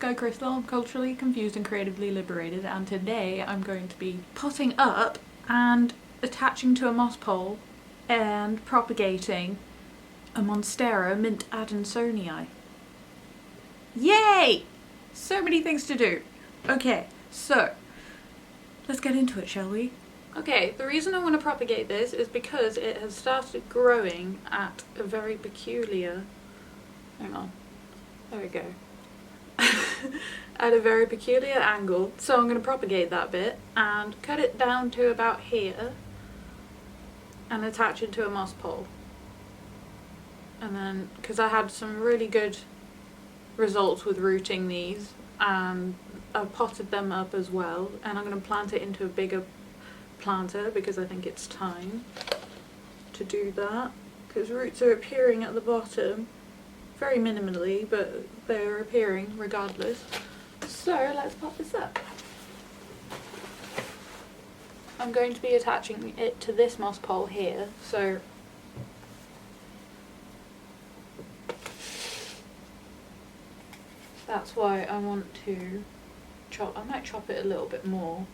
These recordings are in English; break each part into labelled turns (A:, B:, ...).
A: Sky Crystal. I'm culturally confused and creatively liberated, and today I'm going to be potting up and attaching to a moss pole and propagating a Monstera mint Adansonii. Yay! So many things to do. Okay, so let's get into it, shall we? Okay, the reason I want to propagate this is because it has started growing at a very peculiar... Hang on. There we go. At a very peculiar angle. So I'm going to propagate that bit and cut it down to about here and attach it to a moss pole. And then, because I had some really good results with rooting these, and I've potted them up as well, and I'm going to plant it into a bigger planter because I think it's time to do that, because roots are appearing at the bottom very minimally, but they're appearing regardless. So let's pop this up. I'm going to be attaching it to this moss pole here, so that's why I want to chop. I might chop it a little bit more.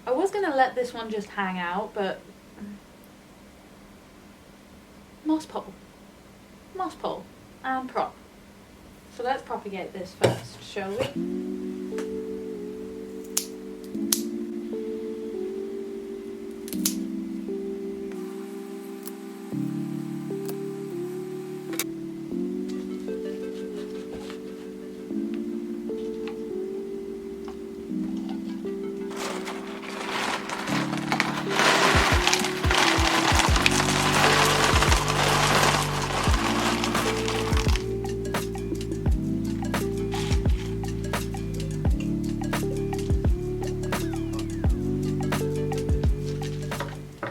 A: I was going to let this one just hang out, but moss pole and prop. So let's propagate this first, shall we?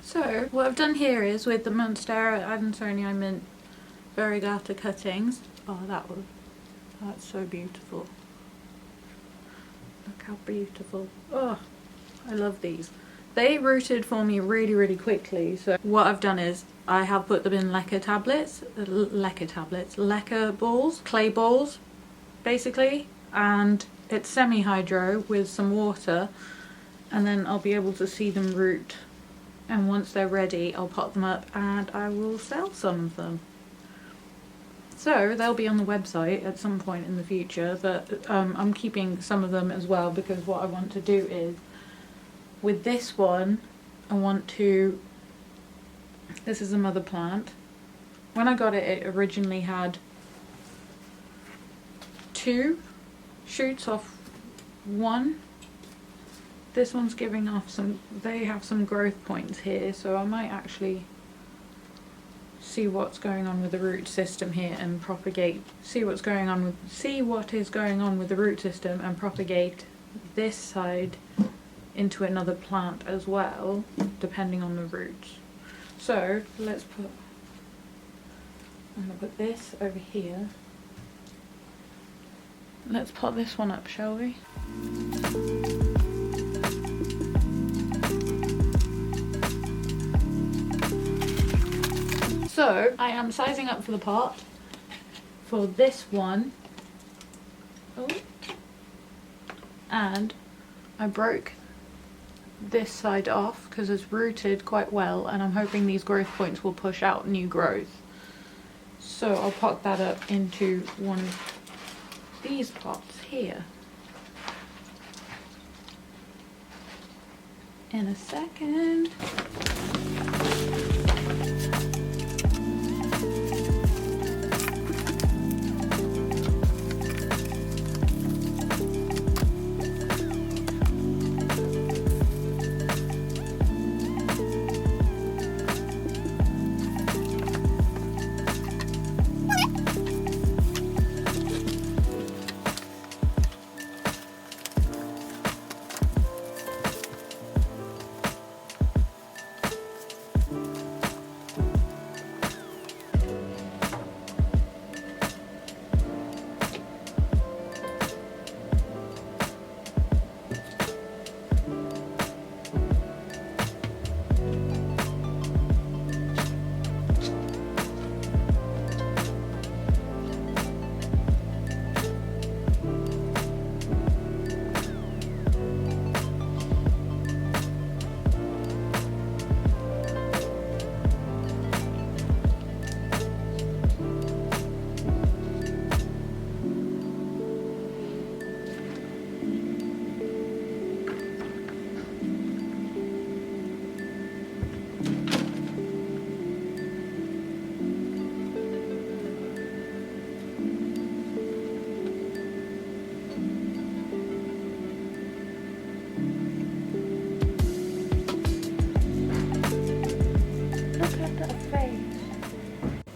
A: So what I've done here is with the Monstera Adansonii mint variegata cuttings. Oh, that's so beautiful. Look how beautiful. Oh, I love these. They rooted for me really quickly. So what I've done is I have put them in leca balls, clay balls, basically, and it's semi-hydro with some water, and then I'll be able to see them root. And once they're ready, I'll pot them up and I will sell some of them. So they'll be on the website at some point in the future, but I'm keeping some of them as well, because what I want to do is, with this one, I want to... This is a mother plant. When I got it, it originally had 2 shoots off 1. This one's giving off some, they have some growth points here, so I might actually see what's going on with the root system here and propagate, see what is going on with the root system and propagate this side into another plant as well, depending on the roots. So I'm going to put this over here. Let's pot this one up, shall we? So I am sizing up for the pot for this one. Oh. And I broke this side off because it's rooted quite well, and I'm hoping these growth points will push out new growth. So I'll pot that up into one of these pots here in a second.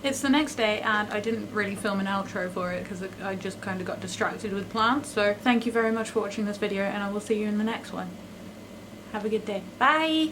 A: It's the next day and I didn't really film an outro for it because I just kind of got distracted with plants. So thank you very much for watching this video and I will see you in the next one. Have a good day. Bye!